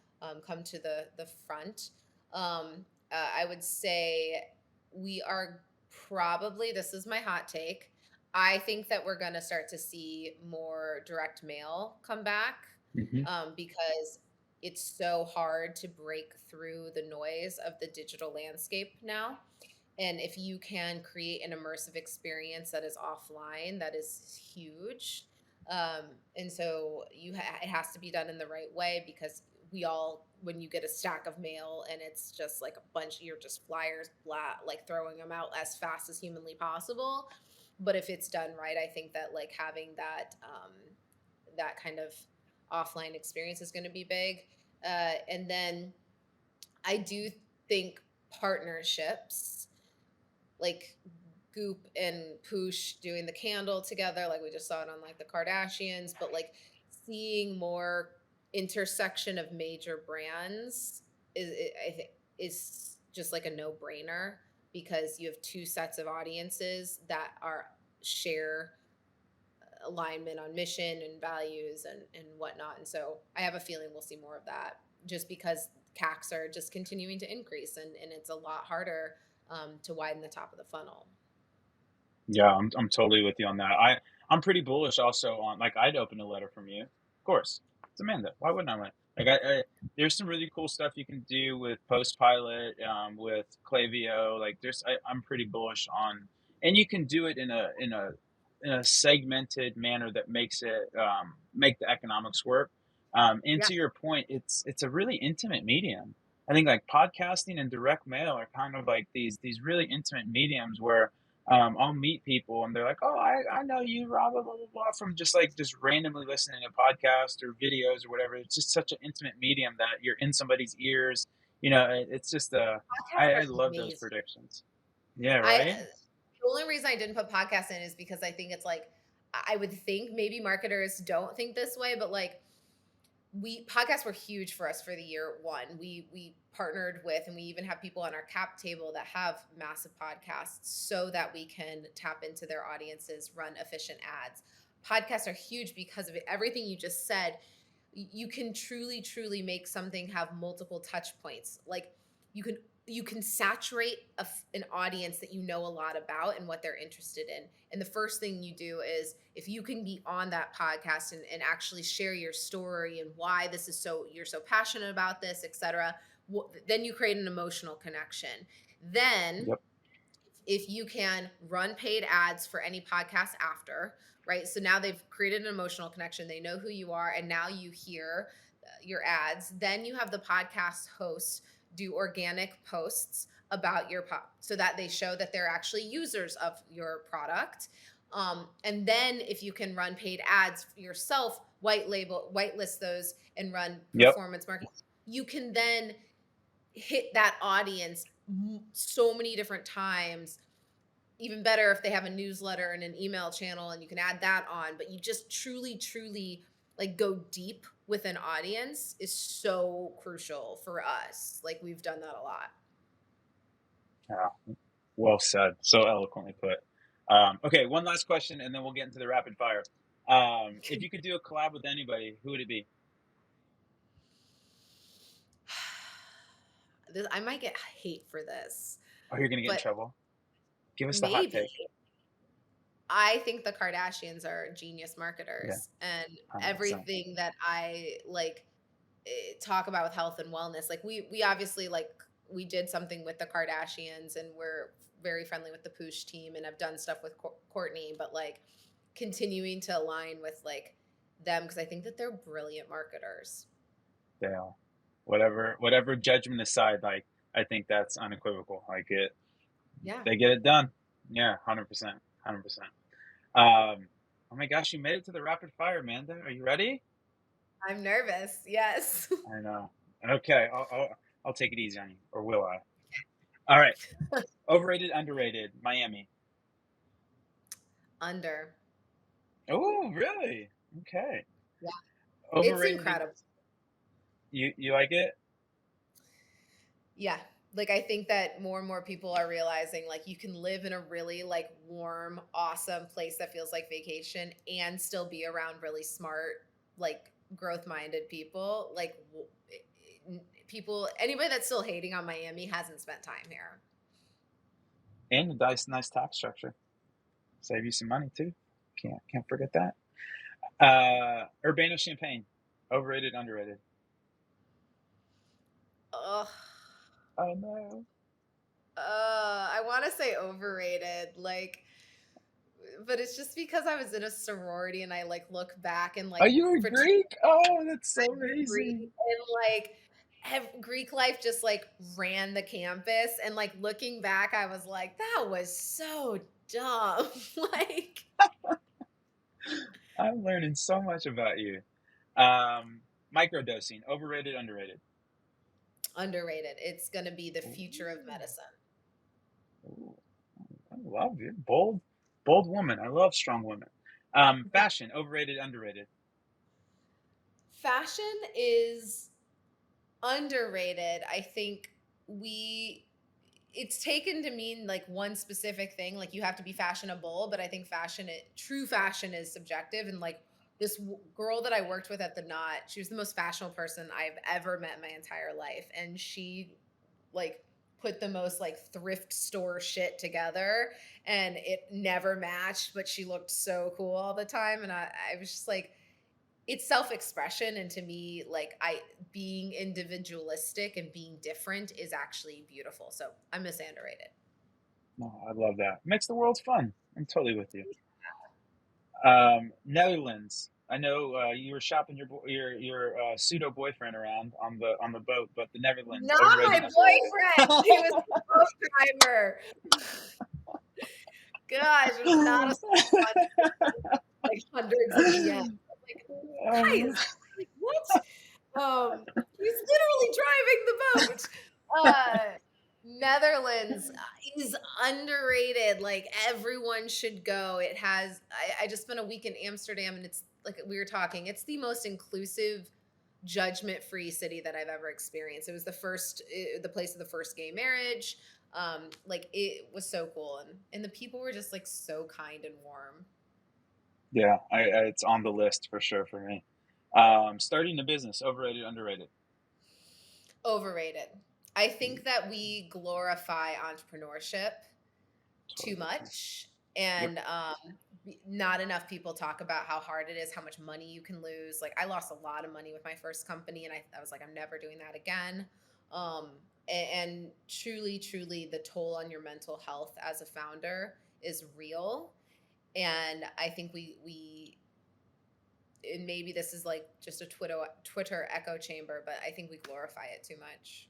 come to the front. I would say we are probably, this is my hot take, I think that we're going to start to see more direct mail come back, Hmm. because it's so hard to break through the noise of the digital landscape now. And if you can create an immersive experience that is offline, that is huge. And so it has to be done in the right way, because we all, when you get a stack of mail and it's just like a bunch, you're just flyers, blah, like throwing them out as fast as humanly possible. But if it's done right, I think that like having that that kind of offline experience is going to be big. And then I do think partnerships like Goop and Poosh doing the candle together, like we just saw it on like the Kardashians, but like seeing more intersection of major brands I think is just like a no brainer because you have two sets of audiences that are share alignment on mission and values and whatnot. And so I have a feeling we'll see more of that just because CACs are just continuing to increase and it's a lot harder to widen the top of the funnel. Yeah, I'm totally with you on that. I'm pretty bullish also on like I'd open a letter from you. Of course. It's Amanda. Why wouldn't I want I there's some really cool stuff you can do with Post Pilot, with Klaviyo. Like I'm pretty bullish on, and you can do it in a segmented manner that makes it make the economics work. And Yeah. to your point, it's a really intimate medium. I think like podcasting and direct mail are kind of like these really intimate mediums where I'll meet people and they're like, "Oh, I know you, blah blah blah blah blah," from just randomly listening to podcasts or videos or whatever. It's just such an intimate medium that you're in somebody's ears. It's just Podcasts I are love those amazing. predictions. Yeah, I right. The only reason I didn't put podcasts in is because I think it's like I would think maybe marketers don't think this way, but like we podcasts were huge for us for the year one. We partnered with and we even have people on our cap table that have massive podcasts so that we can tap into their audiences, run efficient ads. Podcasts are huge because of everything you just said. You can truly make something have multiple touch points. Like you can you can saturate an audience that you know a lot about and what they're interested in. And the first thing you do is if you can be on that podcast and actually share your story and why this is so you're so passionate about this, etc. Then you create an emotional connection. Then Yep. if you can run paid ads for any podcast after, right? So now they've created an emotional connection. They know who you are, and now you hear your ads. Then you have the podcast hosts do organic posts about your pop so that they show that they're actually users of your product. And then if you can run paid ads yourself, whitelist those and run Yep. performance marketing, you can then hit that audience so many different times. Even better if they have a newsletter and an email channel and you can add that on, but you just truly like go deep with an audience is so crucial for us. Like we've done that a lot. Yeah. Well said. So eloquently put. Okay, one last question, and then we'll get into the rapid fire. If you could do a collab with anybody, who would it be? I might get hate for this, Oh, you're gonna get in but trouble. Give us the hot maybe. take. I think the Kardashians are genius Yeah, marketers and 100%. everything that I like talk about with health and wellness. Like we obviously like we did something with the Kardashians and we're very friendly with the Poosh team and have done stuff with Courtney, but like continuing to align with like them because I think that they're brilliant marketers. They are. Whatever judgment aside, like I think that's unequivocal. Like Yeah. they get it done. Yeah, 100%, 100%. Oh my gosh, you made it to the rapid fire, Amanda. Are you ready? I'm nervous. Yes. I know. Okay, I'll take it easy on you, or will I? All right. Overrated, underrated. Miami. Under. Oh, really? Okay. Yeah. It's Overrated. incredible. You like it? Yeah. Like I think that more and more people are realizing like you can live in a really like warm, awesome place that feels like vacation and still be around really smart, like growth-minded people. Like people anybody that's still hating on Miami hasn't spent time here. And a nice tax structure. Save you some money too. Can't forget that. Urbana Champagne. Overrated, underrated. Ugh. Oh no. I want to say overrated. Like but it's just because I was in a sorority and I like look back and Oh, like you were for Greek? Oh, that's so Greek amazing. and like Greek life just like ran the campus and like looking back I was like that was so dumb. Like I'm learning so much about you. Um, Microdosing, overrated, underrated? Underrated. It's gonna be the future of Ooh, medicine. ooh, I love you. Bold woman. I love strong women. Fashion, overrated, underrated? Fashion is underrated. I think we it's taken to mean like one specific thing, like you have to be fashionable, but I think true fashion is subjective. And like girl that I worked with at the Knot, she was the most fashionable person I've ever met in my entire life, and she like put the most like thrift store shit together, and it never matched, but she looked so cool all the time. And I was just like, it's self-expression, and to me, like, I being individualistic and being different is actually beautiful. So I'm Miss Underrated. No, I love that. Makes the world fun. I'm totally with you. Netherlands. I know you were shopping your pseudo boyfriend around on the boat, but the Netherlands, Not my overrated, underrated? boyfriend. He was a boat driver. Gosh, it was not a one, like hundreds of DMs. Like, Um, guys, like what? He's literally driving the boat. Netherlands is underrated. Like everyone should go. It has. I just spent a week in Amsterdam, and it's like we were talking. It's the most inclusive, judgment-free city that I've ever experienced. It was the place of the first gay marriage. Like it was so cool, and the people were just like so kind and warm. yeah, it's on the list for sure for me. Starting a business, overrated, underrated? Overrated. I think that we glorify entrepreneurship too Totally agree. much, Yep. and not enough people talk about how hard it is, how much money you can lose. Like I lost a lot of money with my first company, and I was like, I'm never doing that again. And truly, truly, the toll on your mental health as a founder is real. And I think we and maybe this is like just a Twitter echo chamber, but I think we glorify it too much.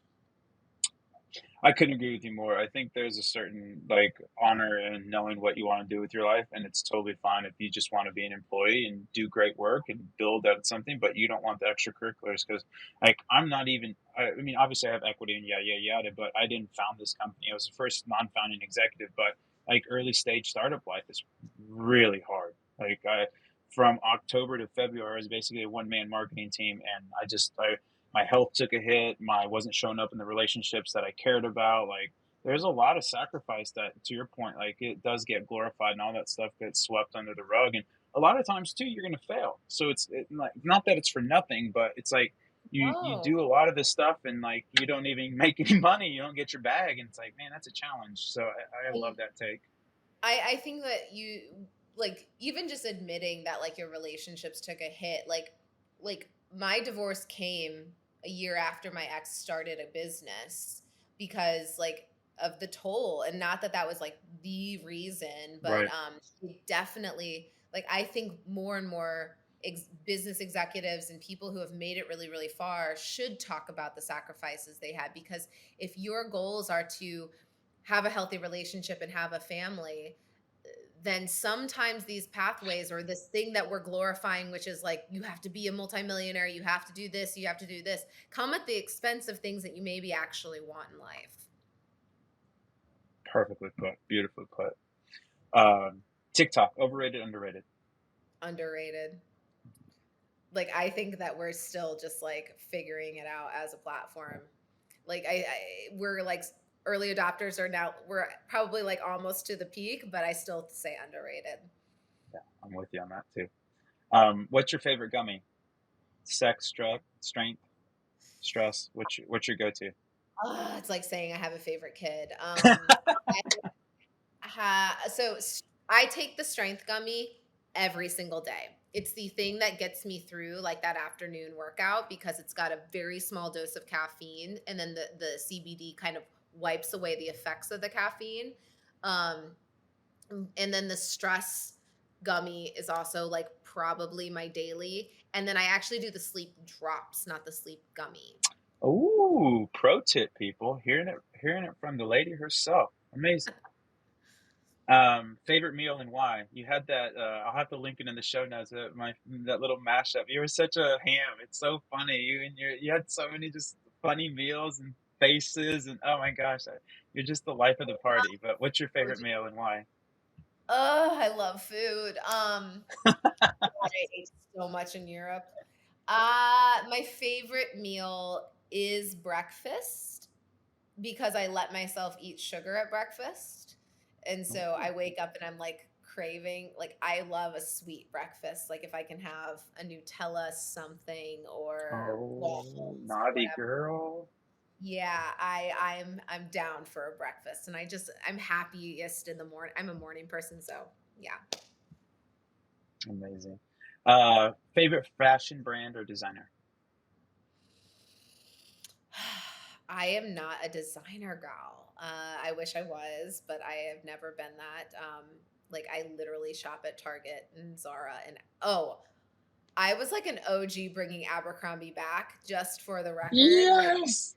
I couldn't agree with you more. I think there's a certain like honor in knowing what you want to do with your life, and it's totally fine if you just want to be an employee and do great work and build out something, but you don't want the extracurriculars. Because like I'm not even. I mean, obviously I have equity and yada yada yada, but I didn't found this company. I was the first non-founding executive, but like early stage startup life is really hard. Like I from October to February, I was basically a one man marketing team, and I my health took a hit. My wasn't showing up in the relationships that I cared about. Like there's a lot of sacrifice that, to your point, like it does get glorified and all that stuff gets swept under the rug. And a lot of times too, you're going to fail. So like, not that it's for nothing, but it's like you Oh, do a lot of this stuff and like you don't even make any money. You don't get your bag, and it's like, man, that's a challenge. So I love and that take. I think that you like even just admitting that like your relationships took a hit, like my divorce came a year after my ex started a business because like of the toll, and not that that was like the reason, but Right. it definitely, like I think more and more business executives and people who have made it really really far should talk about the sacrifices they had, because if your goals are to have a healthy relationship and have a family, then sometimes these pathways or this thing that we're glorifying, which is like you have to be a multimillionaire, you have to do this, you have to do this, come at the expense of things that you maybe actually want in life. Perfectly put. Beautifully put. TikTok, overrated, underrated? Underrated. Like I think that we're still just like figuring it out as a platform. Like we're like early adopters are now, we're probably like almost to the peak, but I still say underrated. Yeah, I'm with you on that too. What's your favorite gummy? Sex, drug, strength, stress. What's your go-to? It's like saying I have a favorite kid. I take the strength gummy every single day. It's the thing that gets me through like that afternoon workout because it's got a very small dose of caffeine, and then the CBD kind of wipes away the effects of the caffeine. Um, and then the stress gummy is also like probably my daily. And then I actually do the sleep drops, not the sleep gummy. Ooh, pro tip, people. Hearing it from the lady herself. Amazing. Favorite meal and why? You had that. I'll have to link it in the show notes. That little mashup. You were such a ham. It's so funny. You had so many just funny meals and faces, and oh my gosh, you're just the life of the party. But what's your favorite meal and why? Oh, I love food. God, I ate so much in Europe. My favorite meal is breakfast because I let myself eat sugar at breakfast. And so I wake up and I'm like craving, like I love a sweet breakfast. Like if I can have a Nutella something or Oh, waffles or naughty whatever. girl. Yeah, I'm down for a breakfast and I'm happiest in the morning. I'm a morning person, so yeah. Amazing. Favorite fashion brand or designer? I am not a designer gal. I wish I was, but I have never been that. Like I literally shop at Target and Zara, and oh, I was like an OG bringing Abercrombie back, just for the record. Like Yes.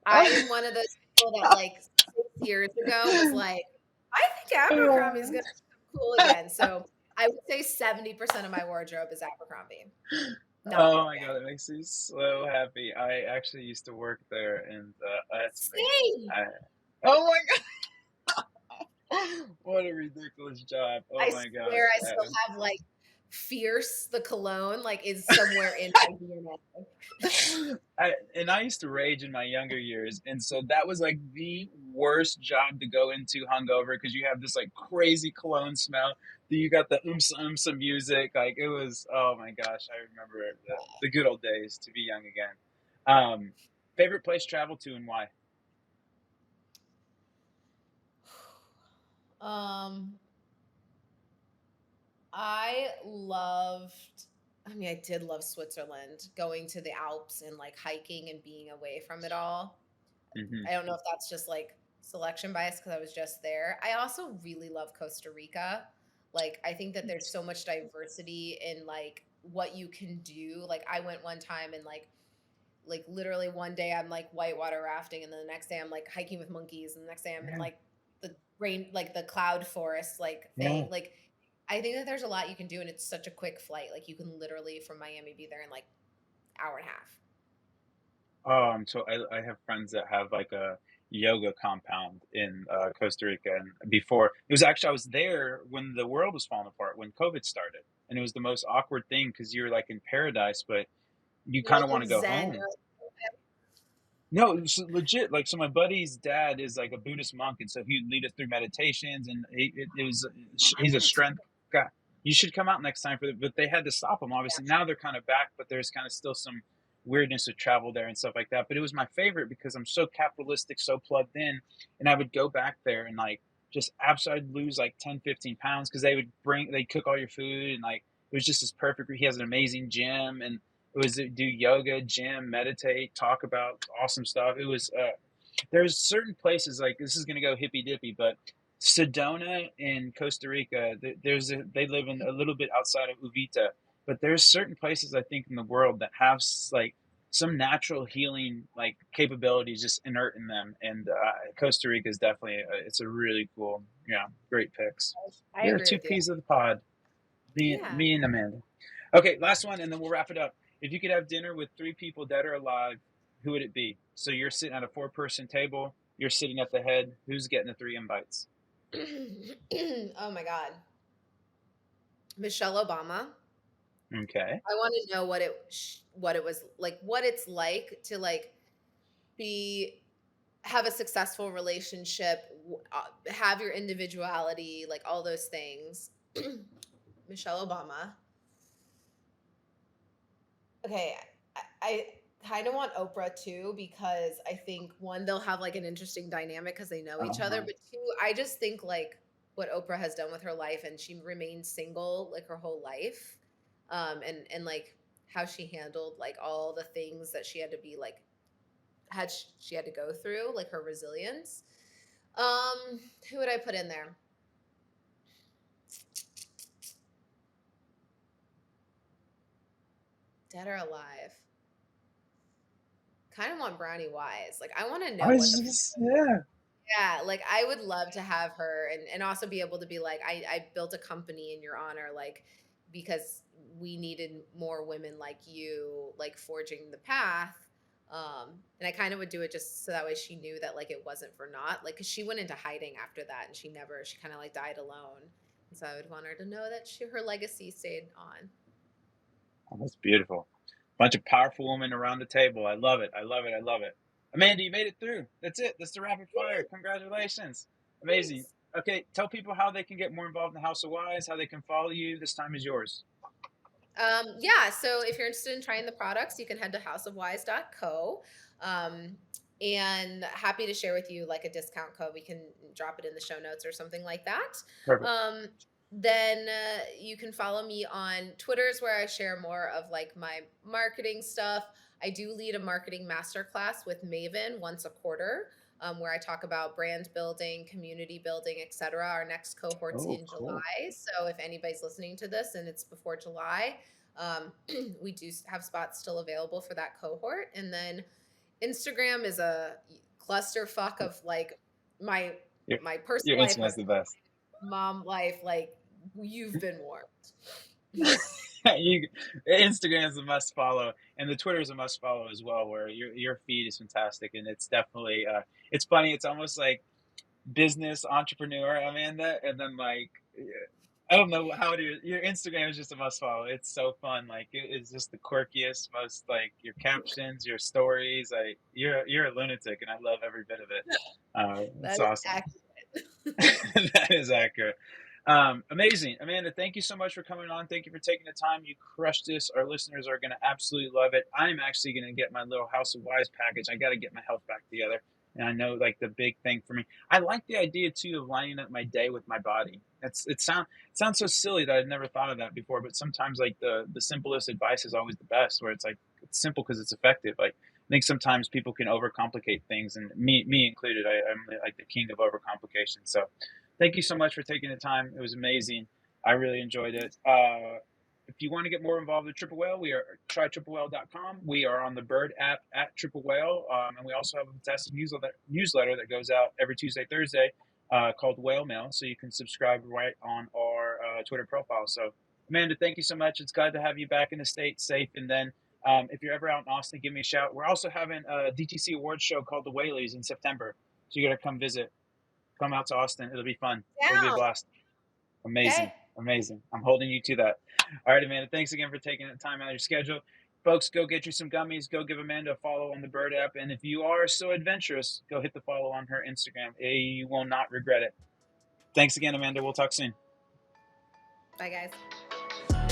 I am one of those people that like 6 years ago was like, I think Abercrombie is gonna be cool again. So I would say 70% of my wardrobe is Abercrombie. Not Oh my God, joking. that makes me so happy. I actually used to work there, and that's amazing. Same. Oh my God, what a ridiculous job! Oh I my swear gosh. I still have, like, Fierce, the cologne, like, is somewhere in my DNA. I used to rage in my younger years, and so that was like the worst job to go into hungover because you have this like crazy cologne smell. Then you got the oomsa oomsa music. Like it was, oh my gosh, I remember the good old days to be young again. Um, Favorite place travel to and why? Um, I loved I did love Switzerland, going to the Alps and, like, hiking and being away from it all. Hmm. I don't know if that's just, like, selection bias because I was just there. I also really love Costa Rica. Like, I think that there's so much diversity in, like, what you can do. Like, I went one time and, like literally one day I'm like whitewater rafting and then the next day I'm like hiking with monkeys and the next day I'm in Yeah, like the rain like the cloud forest like yeah. thing. Like I think that there's a lot you can do and it's such a quick flight. Like you can literally from Miami be there in like hour and a half. So I have friends that have like a yoga compound in Costa Rica, and before it was actually I was there when the world was falling apart when COVID started, and it was the most awkward thing because you're like in paradise, but you You're kind of like want to in go Zen. home. No, it's legit. Like, so my buddy's dad is like a Buddhist monk, and so he'd lead us through meditations, and it was I he's a need to strength guy. You should come out next time for but they had to stop him. yeah. Obviously, now they're kind of back, but there's kind of still some weirdness of travel there and stuff like that. But it was my favorite because I'm so capitalistic, so plugged in, and I would go back there and like just absolutely lose like 10, 15 pounds because they'd cook all your food and like it was just as perfect. He has an amazing gym and it was do yoga, gym, meditate, talk about awesome stuff. It was there's certain places like this is gonna go hippy dippy, but Sedona in Costa Rica, they live in a little bit outside of Uvita, but there's certain places I think in the world that have like some natural healing like capabilities just inert in them, and Costa Rica is definitely it's a really cool, yeah, great picks. I We are agree two with you. peas of the pod, Yeah. me and Amanda. Okay, last one, and then we'll wrap it up. If you could have dinner with three people dead or alive, who would it be? So you're sitting at a four-person table. You're sitting at the head. Who's getting the three invites? Oh my God. Michelle Obama. Okay. I want to know what it was like, what it's like to like be have a successful relationship, have your individuality, like all those things. Michelle Obama. Okay, I kind of want Oprah too because I think one they'll have like an interesting dynamic because they know each other, Uh-huh. but two, I just think like what Oprah has done with her life and she remained single like her whole life, and like how she handled like all the things that she had to be like she had to go through, like her resilience. Who would I put in there? Dead or alive? Kind of want Brownie Wise. Like I want to I know what was the just, yeah. Yeah, like, I would love to have her and also be able to be like, I built a company in your honor, like, because we needed more women like you, like, forging the path, and I kinda would do it just so that way she knew that, like, it wasn't for naught, like, cause she went into hiding after that, and she kinda, like, died alone, and so I would want her to know that her legacy stayed on. Oh, that's beautiful. Bunch of powerful women around the table. I love it. I love it. I love it. Amanda, you made it through. That's it. That's the rapid fire. Yay, Congratulations. Amazing. thanks. Okay, tell people how they can get more involved in the House of Wise, how they can follow you. This time is yours. Yeah, so if you're interested in trying the products, you can head to houseofwise.co. Um, and happy to share with you like a discount code. We can drop it in the show notes or something like that. Perfect. Um, then you can follow me on Twitter, is where I share more of like my marketing stuff. I do lead a marketing masterclass with Maven once a quarter, where I talk about brand building, community building, etc. Our next cohort's Oh, in cool. July. So if anybody's listening to this and it's before July, um, we do have spots still available for that cohort. And then Instagram is a clusterfuck of like my Your, my your personal life, my Instagram's the best. mom life. Like you've been warned. you, Instagram's a must follow, and the Twitter is a must follow as well. Where your feed is fantastic, and it's definitely it's funny. It's almost like business entrepreneur Amanda, and then like I don't know how it is. Your Instagram is just a must follow. It's so fun. Like it's just the quirkiest, most like your captions, your stories. Like you're a lunatic, and I love every bit of it. It's That is awesome. accurate. That is accurate. Amazing, Amanda. Thank you so much for coming on. Thank you for taking the time. You crushed this. Our listeners are going to absolutely love it. I'm actually going to get my little House of Wise package. I got to get my health back together. And I know, like the big thing for me, I like the idea too of lining up my day with my body. It sounds so silly that I'd never thought of that before. But sometimes, like the simplest advice is always the best. Where it's like it's simple because it's effective. Like I think sometimes people can overcomplicate things, and me included. I'm like the king of overcomplication. So thank you so much for taking the time. It was amazing. I really enjoyed it. If you want to get more involved with Triple Whale, we are trytriplewhale.com. We are on the Bird app at Triple Whale, and we also have a fantastic newsletter that goes out every Tuesday, Thursday, called Whale Mail. So you can subscribe right on our Twitter profile. So, Amanda, thank you so much. It's glad to have you back in the States safe. And then if you're ever out in Austin, give me a shout. We're also having a DTC awards show called the Whaleys in September. So you got to come visit. Come out to Austin. It'll be fun. It'll be a Down. blast. Amazing. Okay. Amazing. I'm holding you to that. All right, Amanda. Thanks again for taking the time out of your schedule. Folks, go get you some gummies. Go give Amanda a follow on the Bird app. And if you are so adventurous, go hit the follow on her Instagram. You will not regret it. Thanks again, Amanda. We'll talk soon. Bye, guys.